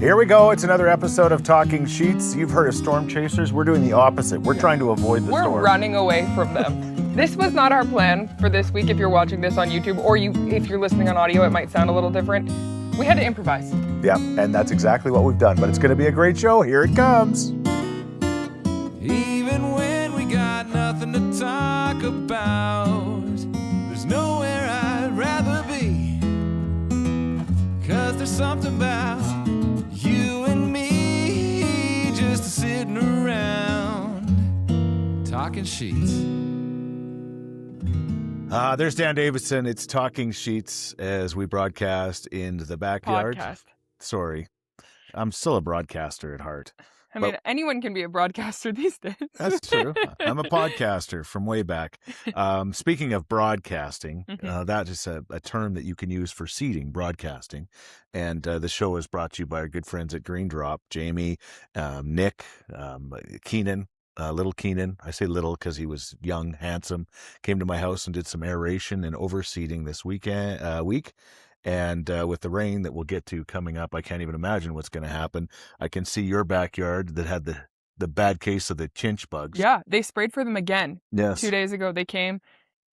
Here we go. It's another episode of Talking Scheetz. You've heard of storm chasers. We're doing the opposite. We're trying to avoid the storm. We're running away from them. This was not our plan for this week. If you're watching this on YouTube, or if you're listening on audio, it might sound a little different. We had to improvise. Yeah, and that's exactly what we've done. But it's going to be a great show. Here it comes. Even when we got nothing to talk about, there's nowhere I'd rather be. 'Cause there's something about you and me just sitting around talking Scheetz. There's Dan Davidson. It's Talking Scheetz as we broadcast in the backyard. Podcast. Sorry. I'm still a broadcaster at heart. I mean, anyone can be a broadcaster these days. That's true. I'm a podcaster from way back. Speaking of broadcasting, that is a term that you can use for seeding, broadcasting. And the show is brought to you by our good friends at Green Drop, Jamie, Nick, Keenan. Little Keenan, I say little because he was young, handsome, came to my house and did some aeration and overseeding this week. And with the rain that we'll get to coming up, I can't even imagine what's going to happen. I can see your backyard that had the bad case of the chinch bugs. Yeah, they sprayed for them again. Yes. 2 days ago, they came,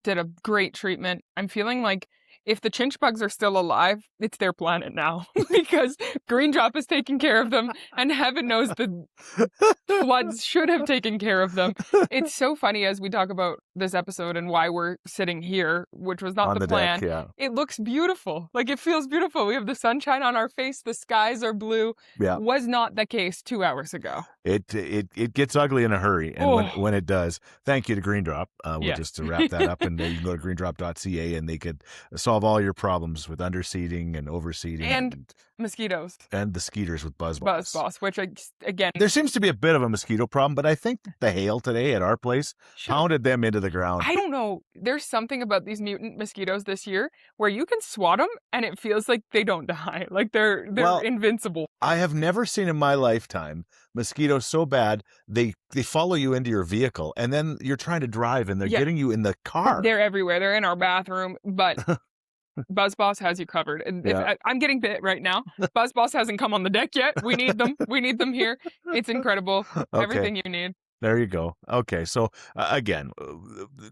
did a great treatment. I'm feeling like if the chinch bugs are still alive, it's their planet now because Green Drop is taking care of them, and heaven knows the floods should have taken care of them. It's so funny as we talk about this episode and why we're sitting here, which was not On the the plan. deck, yeah. It looks beautiful. Like, it feels beautiful. We have the sunshine on our face. The skies are blue. Yeah. Was not the case 2 hours ago. It gets ugly in a hurry, and when it does, thank you to Green Drop. We'll just wrap that up, and you can go to greendrop.ca, and they could solve all your problems with underseeding and overseeding And mosquitoes. and the skeeters with buzz Boss, which again, There seems to be a bit of a mosquito problem, but I think the hail today at our place pounded them into the ground. I don't know. There's something about these mutant mosquitoes this year where you can swat them and it feels like they don't die. Like they're invincible. I have never seen in my lifetime mosquitoes so bad they follow you into your vehicle, and then you're trying to drive and they're getting you in the car. They're everywhere. They're in our bathroom, but Buzz Boss has you covered. And I'm getting bit right now. Buzz Boss hasn't come on the deck yet. We need them. We need them here. It's incredible. Okay. Everything you need. There you go. Okay, so again,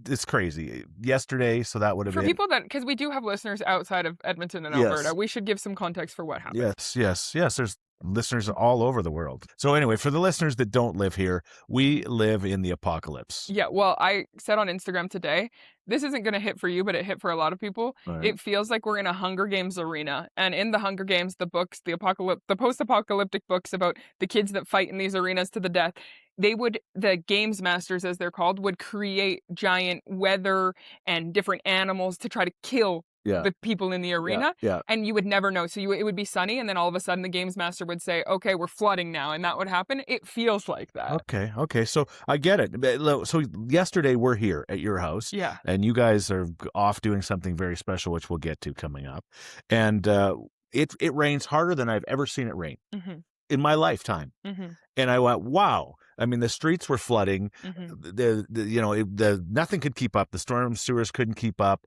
it's crazy. Yesterday, so that would have For been... people because we do have listeners outside of Edmonton and Alberta, we should give some context for what happened. Yes. There's listeners all over the world. So anyway, for the listeners that don't live here, we live in the apocalypse. Yeah, well, I said on Instagram today, this isn't going to hit for you, but it hit for a lot of people. Right. It feels like we're in a Hunger Games arena. And in the Hunger Games, the books, the post-apocalyptic books about the kids that fight in these arenas to the death, the games masters, as they're called, would create giant weather and different animals to try to kill the people in the arena. Yeah. And you would never know. So it would be sunny, and then all of a sudden the games master would say, okay, we're flooding now. And that would happen. It feels like that. Okay. So I get it. So yesterday we're here at your house. Yeah. And you guys are off doing something very special, which we'll get to coming up. And it rains harder than I've ever seen it rain in my lifetime. And I went, wow. I mean, the streets were flooding. Nothing could keep up. The storm sewers couldn't keep up.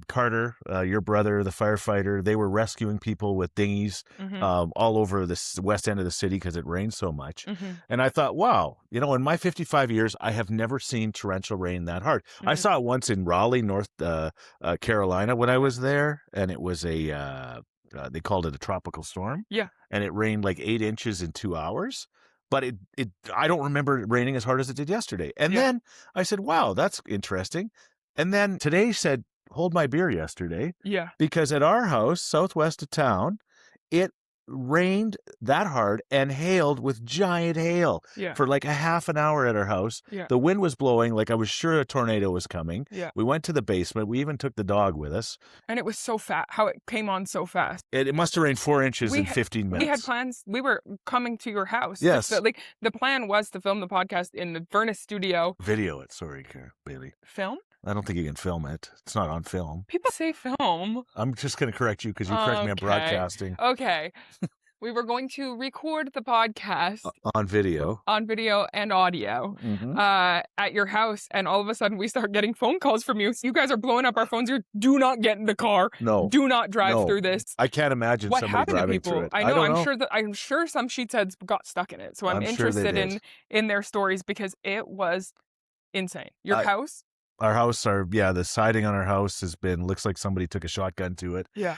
Carter, your brother, the firefighter, they were rescuing people with dinghies all over the west end of the city because it rained so much. And I thought, wow, in my 55 years, I have never seen torrential rain that hard. I saw it once in Raleigh, North Carolina, when I was there, and it was they called it a tropical storm. Yeah. And it rained like 8 inches in 2 hours. But I don't remember it raining as hard as it did yesterday. And then I said, wow, that's interesting. And then today said, hold my beer yesterday. Yeah. Because at our house, southwest of town, it rained that hard and hailed with giant hail for like a half an hour at our house. Yeah. The wind was blowing like I was sure a tornado was coming. Yeah. We went to the basement. We even took the dog with us. And it was so fast, how it came on so fast. It must have rained 4 inches in 15 minutes. We had plans. We were coming to your house. Yes. So, the plan was to film the podcast in the Furnace studio. Video it. Sorry, Bailey. Film? I don't think you can film it. It's not on film. People say film. I'm just going to correct you because you correct me on broadcasting. Okay. We were going to record the podcast on video. on video and audio at your house, and all of a sudden we start getting phone calls from you. So you guys are blowing up our phones. You do not get in the car. No. Do not drive through this. I can't imagine What somebody happened to driving people? through it. I know. don't know. I'm sure some Scheetz heads got stuck in it. So I'm sure they interested did. in their stories because it was insane. Your house? Our house, the siding on our house looks like somebody took a shotgun to it. Yeah.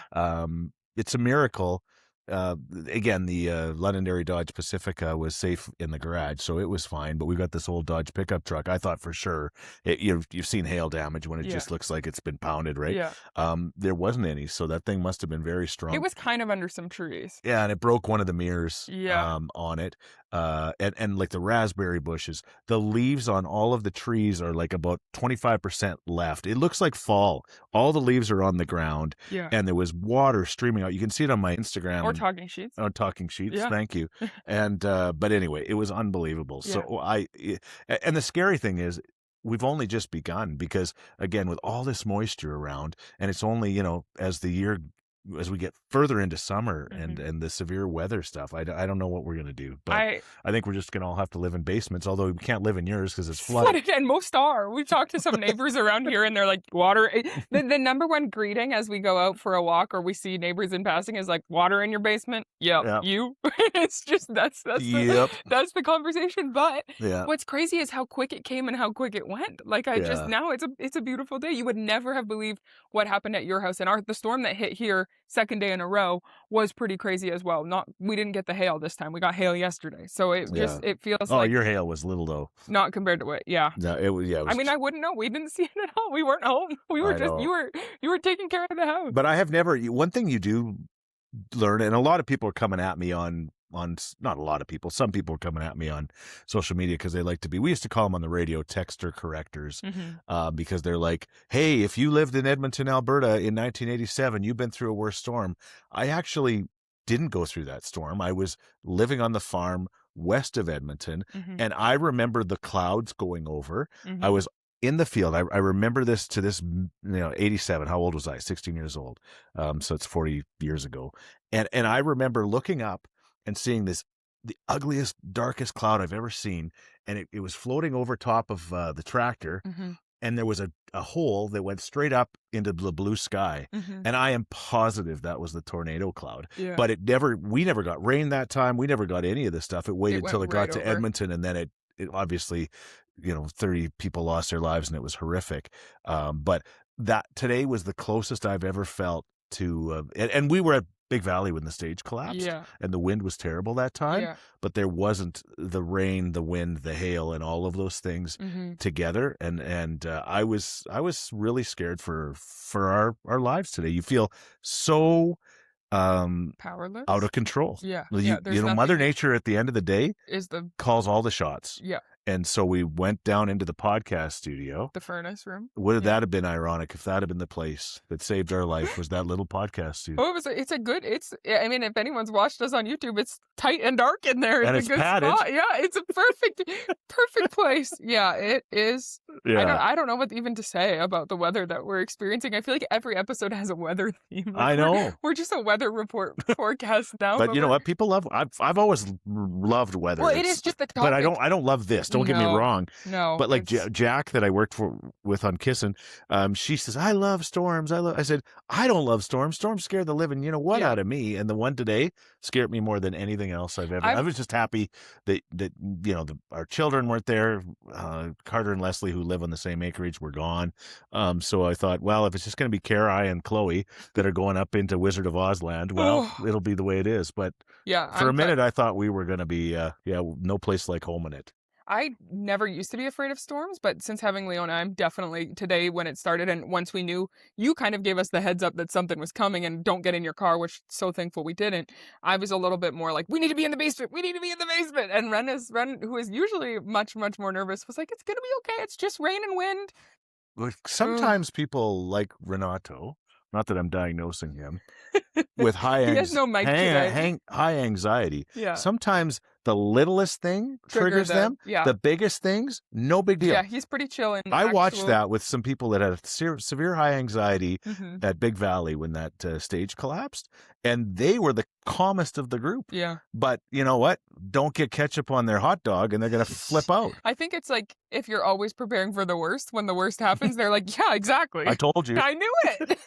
It's a miracle. Again, the Londonderry Dodge Pacifica was safe in the garage, so it was fine. But we got this old Dodge pickup truck. I thought for sure you've seen hail damage when it just looks like it's been pounded, right? Yeah. There wasn't any, so that thing must have been very strong. It was kind of under some trees. Yeah, and it broke one of the mirrors Yeah. on it. And like the raspberry bushes, the leaves on all of the trees are like about 25% left. It looks like fall. All the leaves are on the ground. Yeah. And there was water streaming out. You can see it on my Instagram. Or Talking Scheetz. On Talking Scheetz. Yeah. Thank you. And but anyway, it was unbelievable. Yeah. So and the scary thing is we've only just begun because again, with all this moisture around, and it's only, as we get further into summer and the severe weather stuff, I don't know what we're going to do. But I think we're just going to all have to live in basements, although we can't live in yours because it's flooded. And most are. We've talked to some neighbors around here and they're like, water. The number one greeting as we go out for a walk or we see neighbors in passing is like, water in your basement? Yep. You? It's just, that's the conversation. But what's crazy is how quick it came and how quick it went. Like now it's a beautiful day. You would never have believed what happened at your house. And the storm that hit here second day in a row was pretty crazy as well. We didn't get the hail this time. We got hail yesterday. So it feels like your hail was little though. Not compared to it. Yeah. No, it was I wouldn't know. We didn't see it at all. We weren't home. We were you were taking care of the house. But I have never, one thing you do learn, and a lot of people are coming at me on not a lot of people, some people are coming at me on social media because they like to be, we used to call them on the radio texter correctors, because they're like, hey, if you lived in Edmonton, Alberta in 1987, you've been through a worse storm. I actually didn't go through that storm. I was living on the farm west of Edmonton, and I remember the clouds going over. I was in the field. I remember this 87. How old was I? 16 years old. So it's 40 years ago. And I remember looking up and seeing the ugliest, darkest cloud I've ever seen. And it was floating over top of the tractor. And there was a hole that went straight up into the blue sky. And I am positive that was the tornado cloud. Yeah. But we never got rain that time. We never got any of this stuff. It waited till it got to Edmonton. And then it obviously, 30 people lost their lives and it was horrific. But that today was the closest I've ever felt to, and we were at Big Valley when the stage collapsed, and the wind was terrible that time, but there wasn't the rain, the wind, the hail, and all of those things together. And I was really scared for our lives today. You feel so powerless, out of control. Mother Nature at the end of the day calls all the shots. And so we went down into the podcast studio, the furnace room. Would that have been ironic if that had been the place that saved our life? Was that little podcast studio? Oh, I mean, if anyone's watched us on YouTube, it's tight and dark in there. And it's a good padded. spot. Yeah, it's a perfect place. Yeah, it is. Yeah. I don't know what even to say about the weather that we're experiencing. I feel like every episode has a weather theme. I know. We're just a weather report forecast now. But you know what? People love. I've always loved weather. Well, it is just the topic. But I don't love this. Don't get me wrong. No. But like Jack that I worked with on Kissin', she says, I love storms. I said, I don't love storms. Storms scare the living out of me. And the one today scared me more than anything else I've ever. I was just happy that our children weren't there. Carter and Leslie, who live on the same acreage, were gone. So I thought, well, if it's just going to be Kara and Chloe that are going up into Wizard of Oz land, well, it'll be the way it is. But for a minute, I thought we were going to be, no place like home in it. I never used to be afraid of storms, but since having Leona, I'm definitely today when it started. And once we knew, you kind of gave us the heads up that something was coming and don't get in your car, which so thankful we didn't. I was a little bit more like, we need to be in the basement. We need to be in the basement. And Ren, who is usually much, much more nervous, was like, it's going to be okay. It's just rain and wind. Sometimes people like Renato, not that I'm diagnosing him, with high He has no mic today. high anxiety. Yeah. Sometimes the littlest thing triggers them. Yeah. The biggest things, no big deal. Yeah, he's pretty chill. In I watched that with some people that had severe high anxiety Mhm. at Big Valley when that stage collapsed, and they were the calmest of the group. Yeah. But you know what? Don't get ketchup on their hot dog, and they're going to flip out. I think it's like if you're always preparing for the worst, when the worst happens, they're like, yeah, exactly. I told you. I knew it.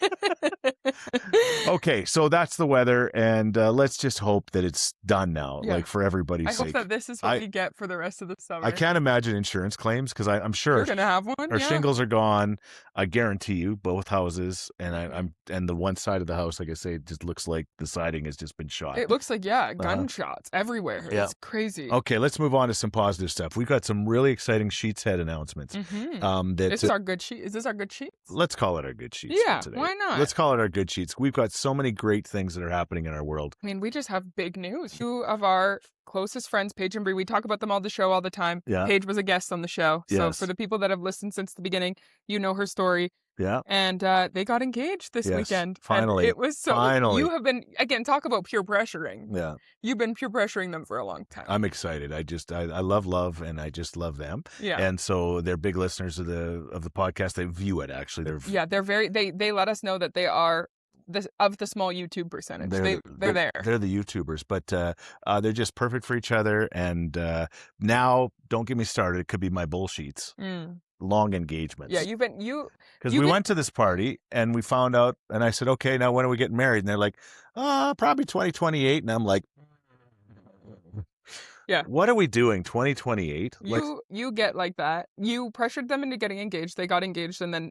Okay, so that's the weather, and let's just hope that it's done now, Yeah. like for everybody's I sake. hope that this is what we get for the rest of the summer. I can't imagine insurance claims because I'm sure You're gonna have one. our Yeah. shingles are gone. I guarantee you, both houses, and and the one side of the house, like I say, it just looks like the siding has just been shot. It looks like gunshots everywhere. Yeah. It's crazy. Okay, let's move on to some positive stuff. We've got some really exciting Scheetz head announcements. This is our good sheet. Is this our good sheet? Let's call it our good Scheetz. Yeah, for today. why not? Let's call it our good Scheetz. We've got so many great things that are happening in our world. I mean, we just have big news. Two of our closest friends, Paige and Bree, we talk about them all the show all the time. Yeah. Paige was a guest on the show. So Yes. for the people that have listened since the beginning, you know her story. Yeah. And they got engaged this Yes, weekend. finally. And it was so Finally. You have been, again, talk about peer pressuring. Yeah. You've been peer pressuring them for a long time. I'm excited. I love and I just love them. Yeah. And so they're big listeners of the podcast. They view it actually. They're very they let us know that they are of the small YouTube percentage. They're there. They're the YouTubers, but they're just perfect for each other. And now, don't get me started. It could be my bullshits. Long engagements. Yeah, because we went to this party and we found out, and I said, okay, now when are we getting married? And they're like, probably 2028. And I'm like, yeah, what are we doing? 2028? You get like that. You pressured them into getting engaged. They got engaged, and then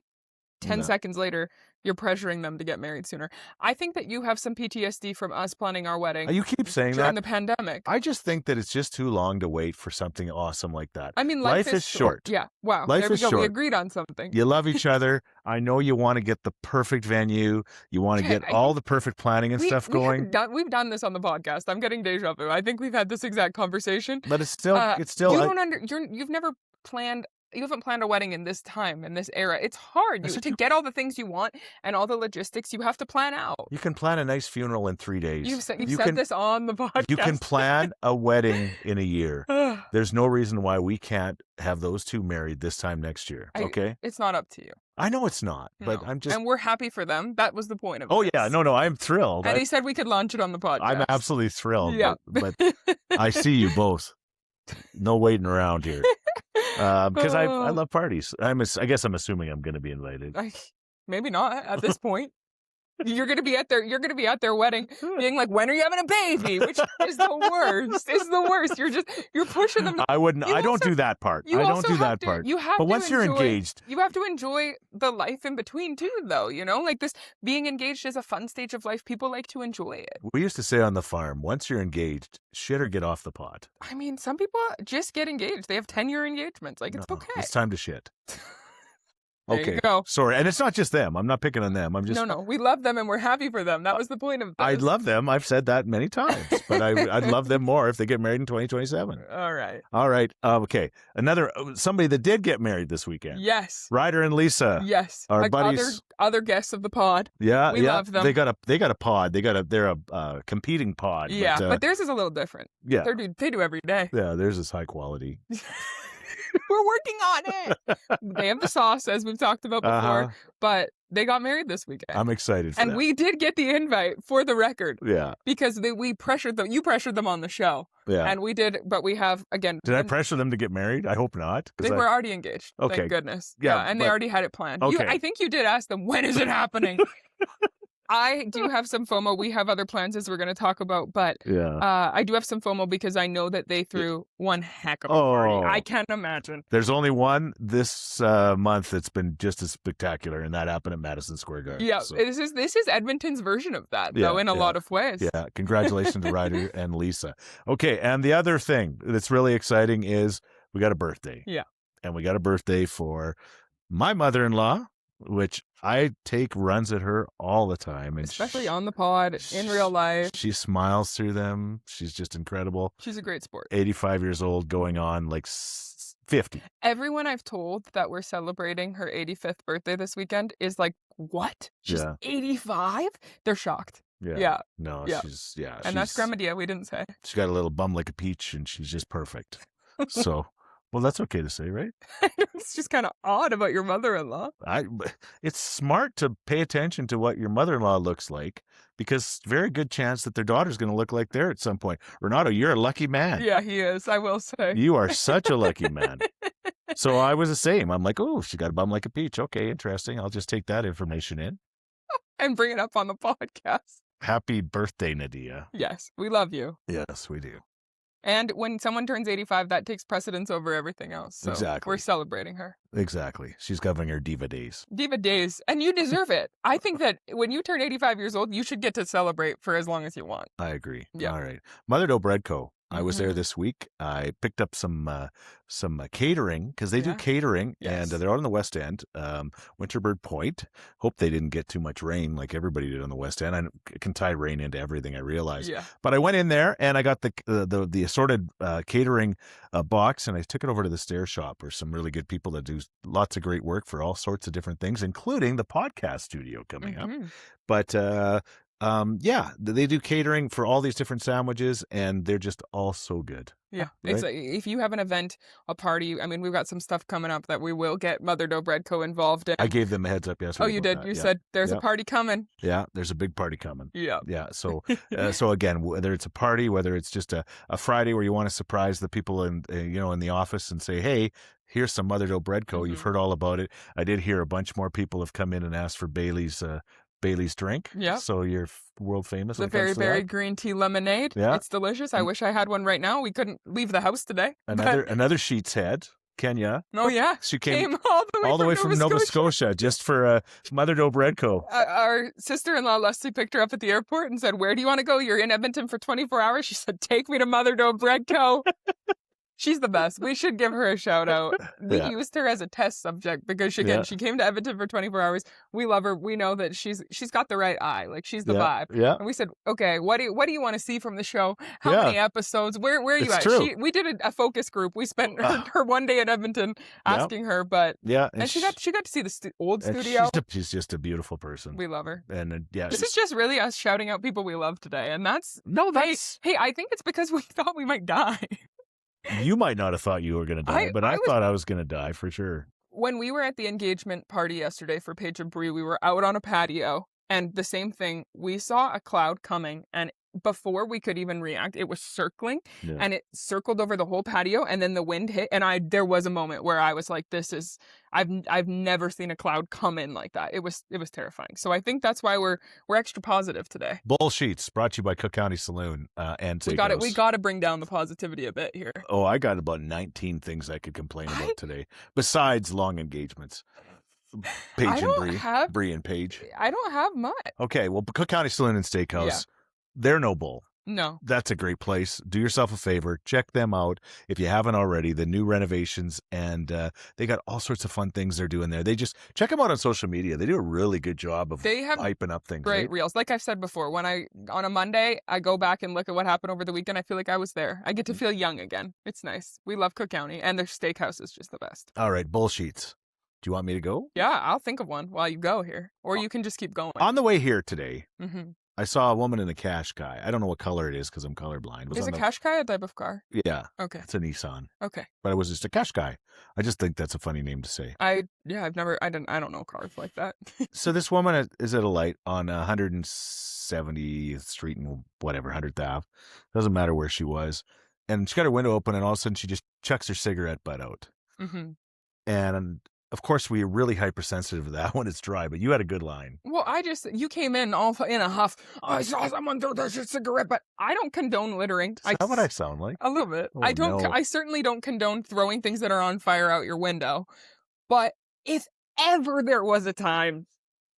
10 seconds later, you're pressuring them to get married sooner. I think that you have some PTSD from us planning our wedding. You keep saying during that. the pandemic. I just think that it's just too long to wait for something awesome like that. I mean, life is short. Yeah. Wow. Life there we is go. short. We agreed on something. You love each other. I know you want to get the perfect venue. You want to get all the perfect planning and stuff going. We've done this on the podcast. I'm getting deja vu. I think we've had this exact conversation. But it's still. You haven't planned a wedding in this time, in this era. It's hard to get all the things you want and all the logistics you have to plan out. You can plan a nice funeral in 3 days. You've said this on the podcast. You can plan a wedding in a year. There's no reason why we can't have those two married this time next year. Okay? It's not up to you. I know it's not, but I'm just... And we're happy for them. That was the point of it. Oh, yeah. No, I'm thrilled. And he said we could launch it on the podcast. I'm absolutely thrilled. Yeah. But I see you both. No waiting around here. Because I love parties. I guess I'm assuming I'm going to be invited. Maybe not at this point. You're gonna be at their wedding, being like, "When are you having a baby?" Which is the worst. It's the worst. You're pushing them. I wouldn't. I don't do that part. I don't do that part. You have. But once you're engaged, you have to enjoy the life in between too. Though like this, being engaged is a fun stage of life. People like to enjoy it. We used to say on the farm, once you're engaged, shit or get off the pot. I mean, some people just get engaged. They have 10-year engagements. Like it's okay. It's time to shit. There you go. Sorry. And it's not just them. I'm not picking on them. I'm just... No. We love them and we're happy for them. That was the point of this. I love them. I've said that many times. But I'd love them more if they get married in 2027. All right. Okay. Somebody that did get married this weekend. Yes. Ryder and Lisa. Yes. Our buddies. Other guests of the pod. Yeah. We love them. They got a pod. They're a competing pod. Yeah. But theirs is a little different. Yeah. They do every day. Yeah. Theirs is high quality. We're working on it. They have the sauce, as we've talked about before, but they got married this weekend. I'm excited for that. And we did get the invite, for the record. Yeah. Because we pressured them. You pressured them on the show. Yeah. And we did, but we have, again. Did I pressure them to get married? I hope not. They were already engaged. Okay. Thank goodness. Yeah. And they already had it planned. Okay. I think you did ask them, when is it happening? I do have some FOMO. We have other plans as we're going to talk about, but I do have some FOMO because I know that they threw one heck of a party. I can't imagine. There's only one this month that's been just as spectacular, and that happened at Madison Square Garden. Yeah, so. this is Edmonton's version of that, though, in a lot of ways. Yeah, congratulations to Ryder and Lisa. Okay, and the other thing that's really exciting is we got a birthday. Yeah. And we got a birthday for my mother-in-law, which I take runs at her all the time. And especially on the pod, in real life. She smiles through them. She's just incredible. She's a great sport. 85 years old, going on like 50. Everyone I've told that we're celebrating her 85th birthday this weekend is like, what? She's 85? They're shocked. Yeah. No, Yeah. And that's Grandma Dia, we didn't say. She's got a little bum like a peach, and she's just perfect. So, well, that's okay to say, right? It's just kind of odd about your mother-in-law. It's smart to pay attention to what your mother-in-law looks like, because very good chance that their daughter's going to look like there at some point. Renato, you're a lucky man. Yeah, he is, I will say. You are such a lucky man. So I was the same. I'm like, oh, she got a bum like a peach. Okay, interesting. I'll just take that information in. And bring it up on the podcast. Happy birthday, Nadia. Yes, we love you. Yes, we do. And when someone turns 85, that takes precedence over everything else. So Exactly. we're celebrating her. Exactly. She's having her diva days. Diva days. And you deserve it. I think that when you turn 85 years old, you should get to celebrate for as long as you want. I agree. Yeah. All right. Mother Dough Bread Co. I was there Mhm. this week. I picked up some catering, because they do Yeah. catering, Yes. and they're out on the West End, Winterbird Point. Hope they didn't get too much rain like everybody did on the West End. I can tie rain into everything, I realize. Yeah. But I went in there and I got the assorted catering box, and I took it over to the Stair Shop, where some really good people that do lots of great work for all sorts of different things, including the podcast studio coming up. Mhm. But yeah, they do catering for all these different sandwiches, and they're just all so good. Yeah. Right? It's if you have an event, a party, I mean, we've got some stuff coming up that we will get Mother Dough Bread Co. involved in. I gave them a heads up yesterday. Oh, you about did? that. You Yeah. said there's Yeah. a party coming. Yeah, there's a big party coming. Yeah. Yeah. So again, whether it's a party, whether it's just a Friday where you want to surprise the people in in the office and say, hey, here's some Mother Dough Bread Co. You've Mhm. heard all about it. I did hear a bunch more people have come in and asked for Bailey's drink. Yeah. So you're world famous. The when it comes very, to very that. green tea lemonade. Yeah. It's delicious. I wish I had one right now. We couldn't leave the house today. Another Scheetz head, Kenya. Oh, yeah. She came all the way from Nova Scotia just for Mother Dough Bread Co. Our sister-in-law, Leslie, picked her up at the airport and said, where do you want to go? You're in Edmonton for 24 hours. She said, take me to Mother Dough Bread Co. She's the best. We should give her a shout out. We Yeah. used her as a test subject because she came to Edmonton for 24 hours. We love her. We know that she's got the right eye. Like, she's the vibe. Yeah. And we said, okay, what do you want to see from the show? How Yeah. many episodes? Where are you It's at? true. We did a focus group. We spent her one day in Edmonton asking her, but Yeah. and she got to see the old and studio. She's just a beautiful person. We love her. And This is just really us shouting out people we love today, and that's that's hey. I think it's because we thought we might die. you might not have thought you were going to die, but I thought I was going to die for sure. When we were at the engagement party yesterday for Paige and Bree, we were out on a patio, and the same thing. We saw a cloud coming, and before we could even react, it was circling, Yeah. and it circled over the whole patio, and then the wind hit, and there was a moment where I was like, I've never seen a cloud come in like that. It was terrifying. So I think that's why we're extra positive today. Bull Scheetz, brought to you by Cook County Saloon and Steakhouse. We got to bring down the positivity a bit here. Oh, I got about 19 things I could complain about today, besides long engagements. Paige and Bree and Paige. I don't have much. Okay, well, Cook County Saloon and Steakhouse, they're no bull. No. That's a great place. Do yourself a favor. Check them out if you haven't already. The new renovations, and they got all sorts of fun things they're doing there. They just check them out on social media. They do a really good job of hyping up things. Great right? reels. Like I've said before, when on a Monday, I go back and look at what happened over the weekend. I feel like I was there. I get to feel young again. It's nice. We love Cook County, and their steakhouse is just the best. All right, Bull Scheetz. Do you want me to go? Yeah, I'll think of one while you go here, or you can just keep going. On the way here today, Mm-hmm. I saw a woman in a Qashqai. I don't know what color it is because I'm colorblind. Is a Qashqai a type of car? Yeah. Okay. It's a Nissan. Okay. But it was just a Qashqai. I just think that's a funny name to say. I don't know cars like that. So this woman is at a light on 170th Street and whatever, 100th Ave. Doesn't matter where she was. And she got her window open, and all of a sudden she just chucks her cigarette butt out. Mm-hmm. And of course, we're really hypersensitive to that when it's dry, but you had a good line. Well, you came in all in a huff. I saw someone throw their cigarette, but I don't condone littering. Is that what I sound like? A little bit. Oh, I don't. no. I certainly don't condone throwing things that are on fire out your window. But if ever there was a time,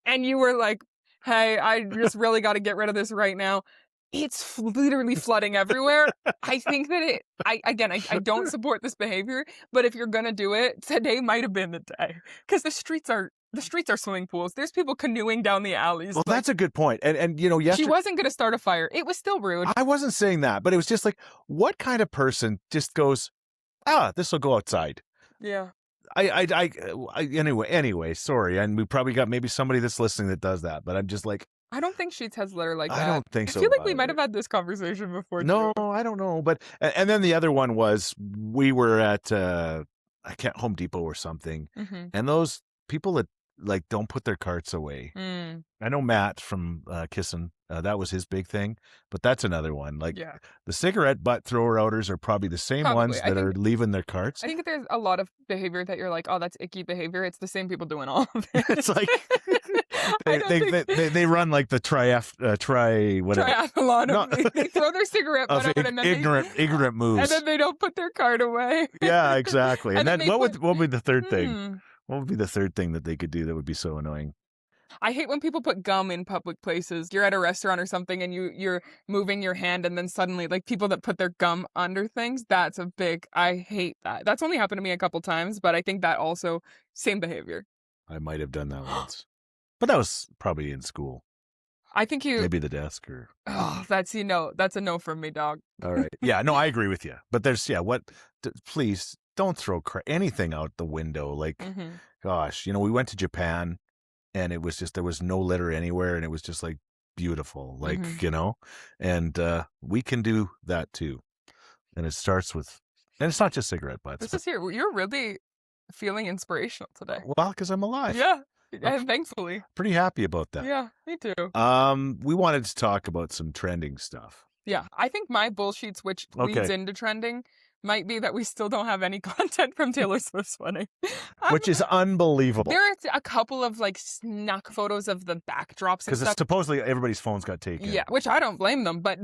and you were like, "Hey, I just really got to get rid of this right now," it's literally flooding everywhere. I think that I don't support this behavior, but if you're gonna do it, today might have been the day, because the streets are swimming pools. There's people canoeing down the alleys. Well, that's a good point. And yesterday, she wasn't gonna start a fire. It was still rude. I wasn't saying that, but it was just like, what kind of person just goes, this will go outside? Yeah. Anyway, sorry. And we probably got maybe somebody that's listening that does that, but I'm just like, I don't think Scheetz has litter like that. I don't think I so. feel like we might have had this conversation before. No, too. I don't know. But and then the other one was we were at Home Depot or something, and those people that like don't put their carts away. I know Matt from Kissin, that was his big thing, but that's another one. Like the cigarette butt thrower outers are probably the same ones that are leaving their carts. I think there's a lot of behavior that you're like, oh, that's icky behavior. It's the same people doing all of it. It's like they run like the triathlon. No. They throw their cigarette butt out and then ignorant moves, and then they don't put their cart away. Yeah, exactly. And then what would be the third thing? Hmm. What would be the third thing that they could do that would be so annoying? I hate when people put gum in public places. You're at a restaurant or something and you're moving your hand and then suddenly like people that put their gum under things, that's a big, I hate that. That's only happened to me a couple times, but I think that also same behavior. I might have done that once, but that was probably in school. I think maybe the desk or that's a no from me, dog. All right. Yeah, no, I agree with you. But there's please don't throw anything out the window. Like, gosh, we went to Japan and it was just, there was no litter anywhere. And it was just like beautiful, like, and we can do that too. And it starts with, and it's not just cigarette butts. You're really feeling inspirational today. Well, because I'm alive. Yeah. And thankfully. Pretty happy about that. Yeah, me too. We wanted to talk about some trending stuff. Yeah. I think my bullshit, which leads into trending, might be that we still don't have any content from Taylor Swift's wedding. Which is unbelievable. There's a couple of like snuck photos of the backdrops and stuff. Because supposedly everybody's phones got taken. Yeah, which I don't blame them, but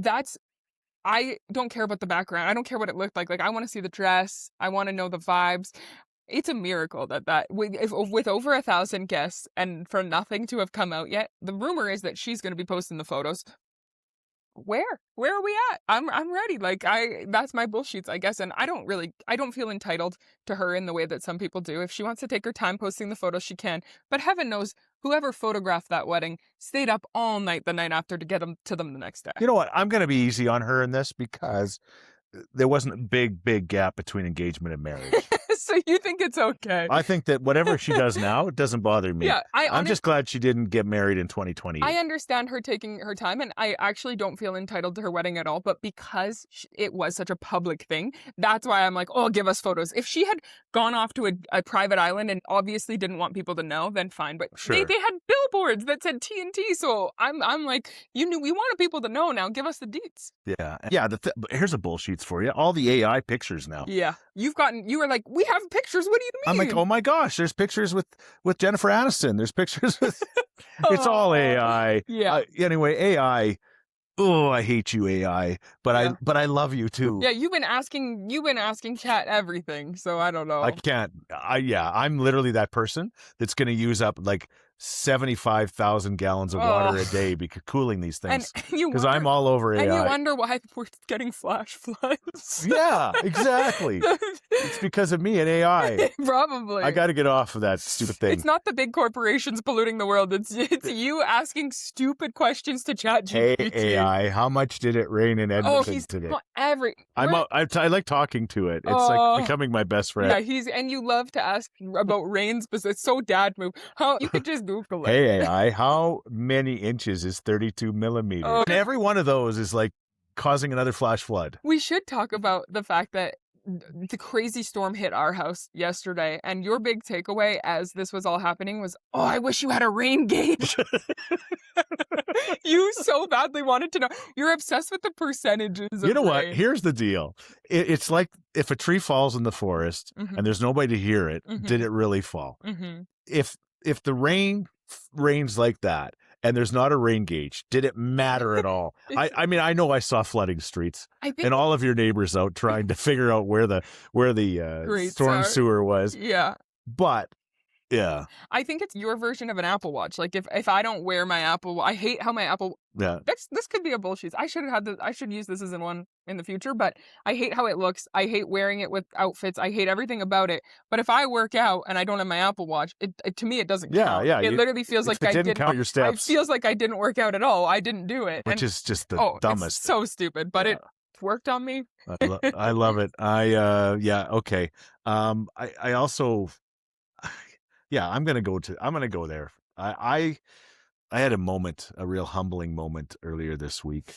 I don't care about the background. I don't care what it looked like. Like, I want to see the dress. I want to know the vibes. It's a miracle that with over 1,000 guests and for nothing to have come out yet. The rumor is that she's going to be posting the photos. Where are we at? I'm ready. Like, that's my bullshits, I guess. And I don't feel entitled to her in the way that some people do. If she wants to take her time posting the photos, she can. But heaven knows, whoever photographed that wedding stayed up all night the night after to get them to them the next day. You know what? I'm going to be easy on her in this because there wasn't a big gap between engagement and marriage. So you think it's okay? I think that whatever she does now, it doesn't bother me. Yeah, I'm just glad she didn't get married in 2020. I understand her taking her time, and I actually don't feel entitled to her wedding at all. But because it was such a public thing, that's why I'm like, oh, give us photos. If she had gone off to a private island and obviously didn't want people to know, then fine. But they had billboards that said TNT, so I'm like, we wanted people to know now. Give us the deets. Yeah. Here's a bullshits for you. All the AI pictures now. Yeah, you were like, we have pictures. What do you mean? I'm like, oh my gosh, there's pictures with Jennifer Aniston. There's pictures with. It's all AI. Yeah. Anyway, AI. Oh, I hate you, AI. But I love you too. Yeah, you've been asking chat everything. So I don't know. I can't. I'm literally that person that's going to use up like 75,000 gallons of water a day because cooling these things. Because I'm all over AI. And you wonder why we're getting flash floods. Yeah, exactly. It's because of me and AI. Probably. I got to get off of that stupid thing. It's not the big corporations polluting the world. It's you asking stupid questions to ChatGPT. Hey AI, how much did it rain in Edmonton today? I like talking to it. It's like becoming my best friend. Yeah, and you love to ask about rains because it's so dad move. How you could just Google it. Hey AI, how many inches is 32 millimeters? And every one of those is like causing another flash flood. We should talk about the fact that the crazy storm hit our house yesterday, and your big takeaway as this was all happening was, oh, I wish you had a rain gauge. You so badly wanted to know. You're obsessed with the percentages of You know what? rain. Here's the deal. It's like if a tree falls in the forest and there's nobody to hear it, did it really fall? If the rain rains like that and there's not a rain gauge, did it matter at all? I mean, I know I saw flooding streets and all of your neighbors out trying to figure out where the storm sewer was. Yeah. But yeah, I think it's your version of an Apple Watch. Like if I don't wear my Apple, I hate how my Apple. Yeah. This could be a bullshit. I should use this as one in the future, but I hate how it looks. I hate wearing it with outfits. I hate everything about it. But if I work out and I don't have my Apple Watch, to me it doesn't count. Yeah. It literally feels like I didn't count your steps. It feels like I didn't work out at all. I didn't do it. Which is just the dumbest. It's so stupid, but it worked on me. I love it. Okay. I also. Yeah, I'm gonna go there. I had a moment, a real humbling moment earlier this week.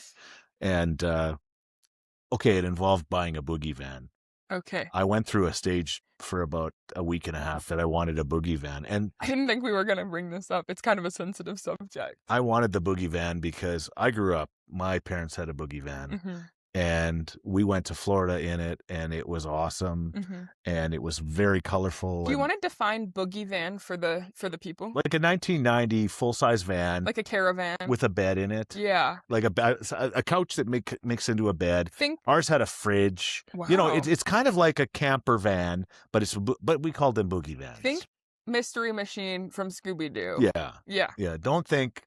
And, okay, it involved buying a boogie van. Okay. I went through a stage for about a week and a half that I wanted a boogie van. And I didn't think we were going to bring this up. It's kind of a sensitive subject. I wanted the boogie van because I grew up, my parents had a boogie van. Mm-hmm. And we went to Florida in it, and it was awesome, and it was very colorful. Do you want to define boogie van for the people? Like a 1990 full-size van. Like a caravan. With a bed in it. Yeah. Like a couch that makes into a bed. Ours had a fridge. Wow. You know, it's kind of like a camper van, but we called them boogie vans. Think Mystery Machine from Scooby-Doo. Yeah. Don't think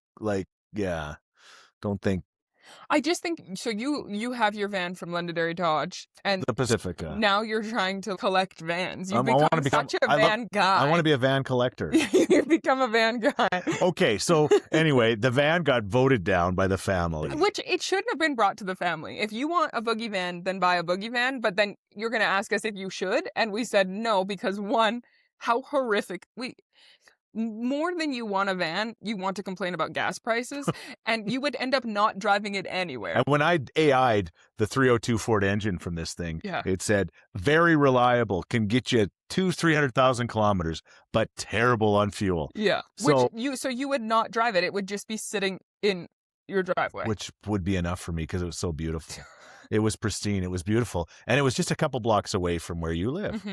I just think, so you have your van from Londonderry Dodge, and the Pacifica. Now you're trying to collect vans. You've become such a van guy. I want to be a van collector. You've become a van guy. Okay, so anyway, the van got voted down by the family. Which it shouldn't have been brought to the family. If you want a boogie van, then buy a boogie van, but then you're going to ask us if you should, and we said no, because one, how horrific. More than you want a van, you want to complain about gas prices, and you would end up not driving it anywhere. And when I AI'd the 302 Ford engine from this thing, it said, very reliable, can get you 300,000 kilometers, but terrible on fuel. Yeah. So you would not drive it. It would just be sitting in your driveway. Which would be enough for me because it was so beautiful. It was pristine. It was beautiful. And it was just a couple blocks away from where you live.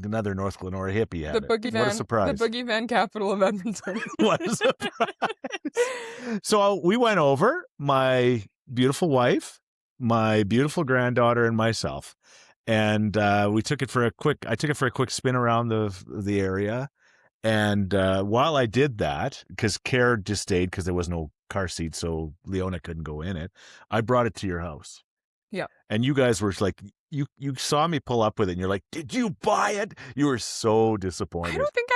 Another North Glenora hippie had Boogie it. van, What a surprise. The boogie van capital of Edmonton. What a surprise. So we went over, my beautiful wife, my beautiful granddaughter, and myself. And I took it for a quick spin around the area. And while I did that, because Care just stayed because there was no car seat, so Leona couldn't go in it, I brought it to your house. Yeah. And you guys were like, you saw me pull up with it and you're like, did you buy it? You were so disappointed. I don't think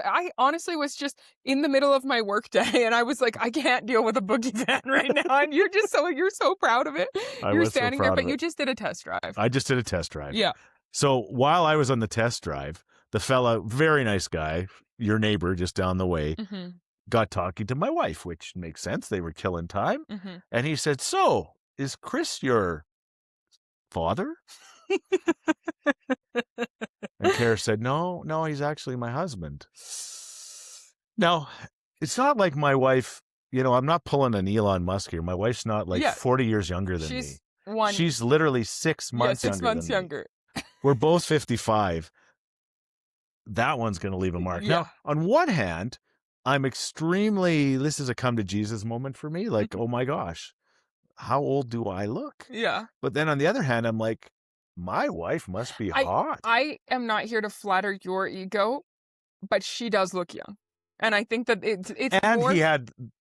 I honestly was just in the middle of my work day and I was like, I can't deal with a boogie van right now. And you're so proud of it. You're standing there, but you just did a test drive. I just did a test drive. Yeah. So while I was on the test drive, the fella, very nice guy, your neighbor just down the way, got talking to my wife, which makes sense. They were killing time. And he said, so is Chris your father? And Kara said, no, he's actually my husband. Now, it's not like my wife, I'm not pulling an Elon Musk here. My wife's not like 40 years younger than me. She's literally 6 months younger. 6 months younger. We're both 55. That one's going to leave a mark. Yeah. Now, on one hand, this is a come to Jesus moment for me. Like, oh my gosh, how old do I look? Yeah. But then on the other hand, I'm like, my wife must be hot. I am not here to flatter your ego, but she does look young. And I think that it's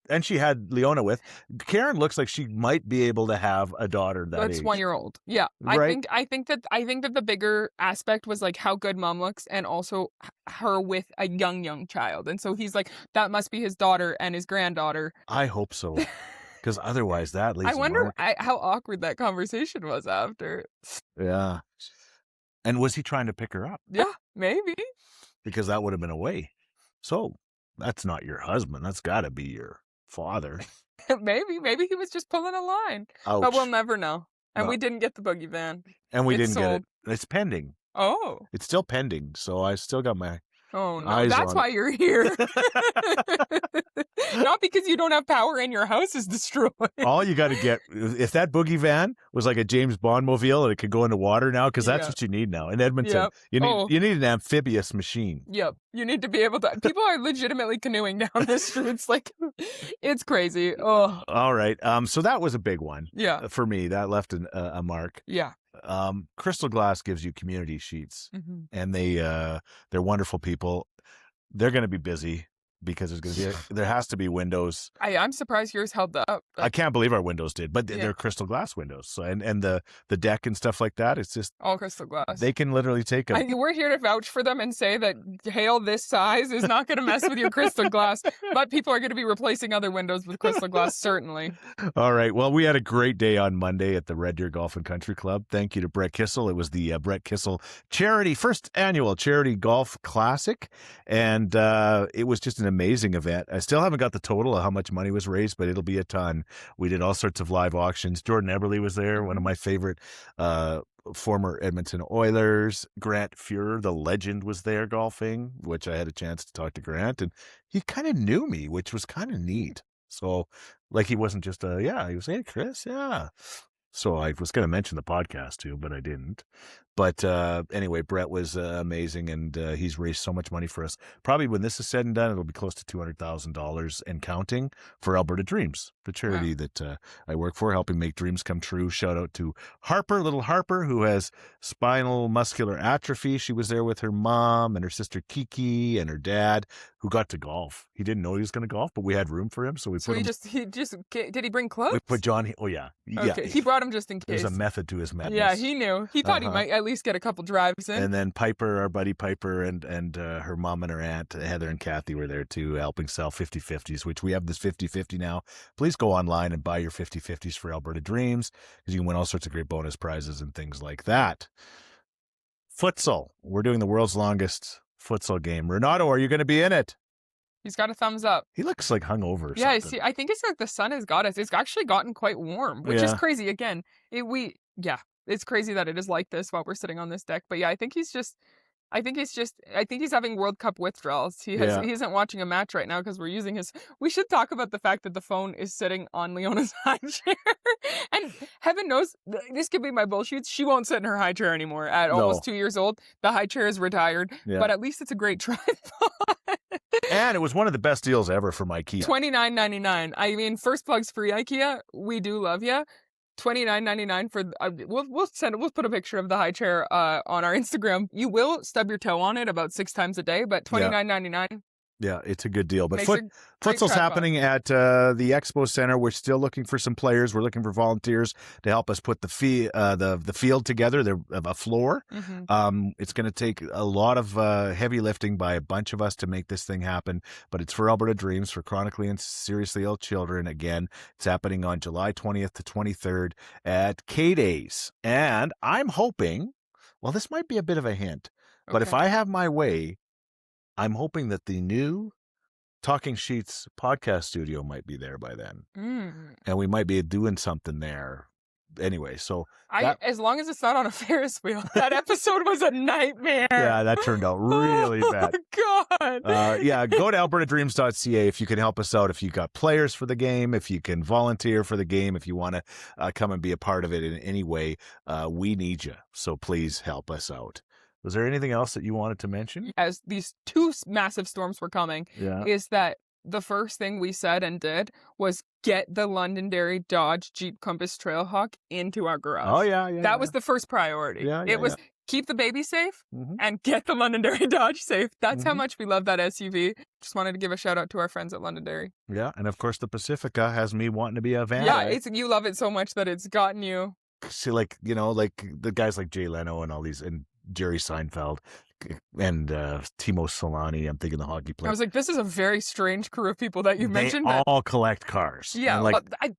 and she had Leona with. Karen looks like she might be able to have a daughter that's 1 year old. Yeah. Right? I think that the bigger aspect was like how good mom looks and also her with a young child. And so he's like, that must be his daughter and his granddaughter. I hope so. Because otherwise that leaves I wonder how awkward that conversation was after. Yeah. And was he trying to pick her up? Yeah, maybe. Because that would have been a way. So that's not your husband. That's got to be your father. Maybe he was just pulling a line. Ouch. But we'll never know. And we didn't get the boogie van. And we didn't sold. get it. It's pending. Oh. It's still pending. So I still got my Oh, no. eyes That's on why you're here. Not because you don't have power and your house is destroyed. All you got to get, if that boogie van was like a James Bond mobile and it could go into water now, because that's what you need now. In Edmonton, you need an amphibious machine. Yep. You need to be able to. People are legitimately canoeing down the streets. Like, it's crazy. Oh. All right. So that was a big one. Yeah. For me, that left a mark. Yeah. Crystal Glass gives you community sheets, and they're wonderful people. They're going to be busy because there has to be windows. I'm surprised yours held up. I can't believe our windows did, but they're crystal glass windows. So and the deck and stuff like that, it's just all crystal glass. They can literally take them. We're here to vouch for them and say that hail this size is not going to mess with your crystal glass, but people are going to be replacing other windows with crystal glass, certainly. All right. Well, we had a great day on Monday at the Red Deer Golf and Country Club. Thank you to Brett Kissel. It was the Brett Kissel first annual charity golf classic, and it was just an amazing event. I still haven't got the total of how much money was raised, but it'll be a ton. We did all sorts of live auctions. Jordan Eberle was there, one of my favorite former Edmonton Oilers. Grant Fuhrer, the legend, was there golfing, which I had a chance to talk to Grant, and he kind of knew me, which was kind of neat. So, like, he wasn't just he was, hey, Chris, yeah. So I was going to mention the podcast too, but I didn't. But anyway, Brett was amazing, and he's raised so much money for us. Probably when this is said and done, it'll be close to $200,000 and counting for Alberta Dreams, the charity that I work for, helping make dreams come true. Shout out to little Harper, who has spinal muscular atrophy. She was there with her mom and her sister Kiki and her dad, who got to golf. He didn't know he was going to golf, but we had room for him, so we put him. Did he bring clothes? We put John. Oh yeah, okay. He brought him just in case. There's a method to his madness. Yeah, he knew. He thought he might at least get a couple drives in. And then Piper, our buddy Piper, and her mom and her aunt, Heather and Kathy, were there too, helping sell 50/50s, which we have this 50/50 now. Please go online and buy your 50/50s for Alberta Dreams, because you can win all sorts of great bonus prizes and things like that. Futsal. We're doing the world's longest futsal game. Renato, are you going to be in it? He's got a thumbs up. He looks like hungover. Yeah, I think it's like the sun has got us. It's actually gotten quite warm, which is crazy. Again, it's crazy that it is like this while we're sitting on this deck. But yeah, I think he's having World Cup withdrawals. He isn't watching a match right now because we're using his. We should talk about the fact that the phone is sitting on Leona's high chair, and heaven knows this could be my bullshit. She won't sit in her high chair anymore. At almost 2 years old, the high chair is retired. Yeah. But at least it's a great tripod. And it was one of the best deals ever from IKEA. $29.99. I mean, first plugs free, IKEA. We do love you. $29.99 for we'll put a picture of the high chair on our Instagram. You will stub your toe on it about 6 times a day, but $29.99. Yeah, it's a good deal. But futsal's happening at the Expo Center. We're still looking for some players. We're looking for volunteers to help us put the field together, a floor. Mm-hmm. It's going to take a lot of heavy lifting by a bunch of us to make this thing happen. But it's for Alberta Dreams, for chronically and seriously ill children. Again, it's happening on July 20th to 23rd at K-Days. And I'm hoping, well, this might be a bit of a hint, but if I have my way, I'm hoping that the new Talking Scheetz podcast studio might be there by then. And we might be doing something there. Anyway, so... as long as it's not on a Ferris wheel. That episode was a nightmare. Yeah, that turned out really bad. Oh, God. Yeah, go to albertadreams.ca if you can help us out. If you got players for the game, if you can volunteer for the game, if you want to come and be a part of it in any way, we need you. So please help us out. Was there anything else that you wanted to mention? As these 2 massive storms were coming, is that the first thing we said and did was get the Londonderry Dodge Jeep Compass Trailhawk into our garage. Oh, yeah. That was the first priority. It was keep the baby safe and get the Londonderry Dodge safe. That's how much we love that SUV. Just wanted to give a shout out to our friends at Londonderry. Yeah, and of course the Pacifica has me wanting to be a van. Yeah, you love it so much that it's gotten you. See, like the guys like Jay Leno and all these, and Jerry Seinfeld and Timo Solani. I'm thinking the hockey player. I was like, this is a very strange crew of people that you mentioned. They all collect cars. Yeah,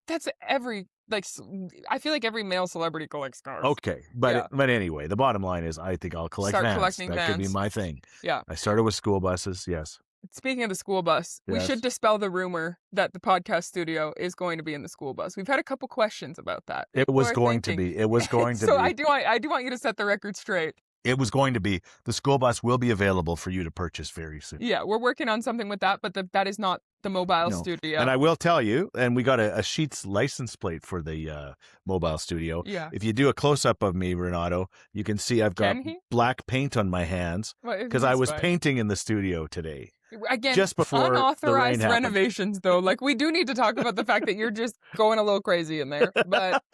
that's every I feel like every male celebrity collects cars. Okay, but anyway, the bottom line is I think I'll collect vans. Collecting that vans. could be my thing. Yeah, I started with school buses. Yes. Speaking of the school bus, we should dispel the rumor that the podcast studio is going to be in the school bus. We've had a couple questions about that. It was going to be. It was going to be. So I do want you to set the record straight. It was going to be. The school bus will be available for you to purchase very soon. Yeah, we're working on something with that, but that is not the mobile studio. And I will tell you, and we got a Scheetz license plate for the mobile studio. Yeah. If you do a close-up of me, Renato, you can see I've got black paint on my hands because I was painting in the studio today. Again, just before unauthorized the rain renovations, though. Like, we do need to talk about the fact that you're just going a little crazy in there, but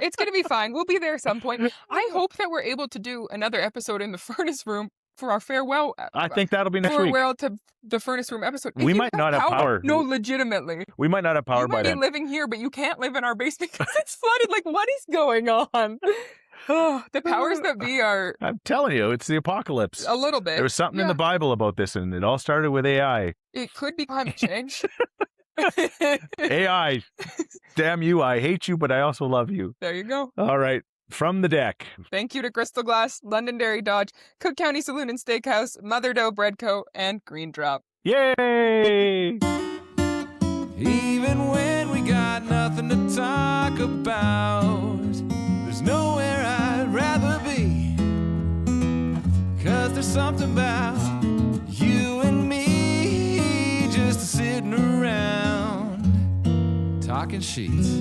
it's going to be fine. We'll be there at some point. I hope that we're able to do another episode in the furnace room for our farewell. I think that'll be next week. Farewell to the furnace room episode. We might not have power. No, legitimately. We might not have power by then. You might be living here, but you can't live in our basement because it's flooded. Like, what is going on? The powers that be are... I'm telling you, it's the apocalypse. A little bit. There was something in the Bible about this, and it all started with AI. It could be climate change. AI, damn you, I hate you, but I also love you. There you go. All right, from the deck. Thank you to Crystal Glass, Londonderry Dodge, Cook County Saloon and Steakhouse, Mother Dough Bread Co., and Green Drop. Yay! Even when we got nothing to talk about, there's nowhere I'd rather be. 'Cause there's something about you and me just sitting around talking sheets.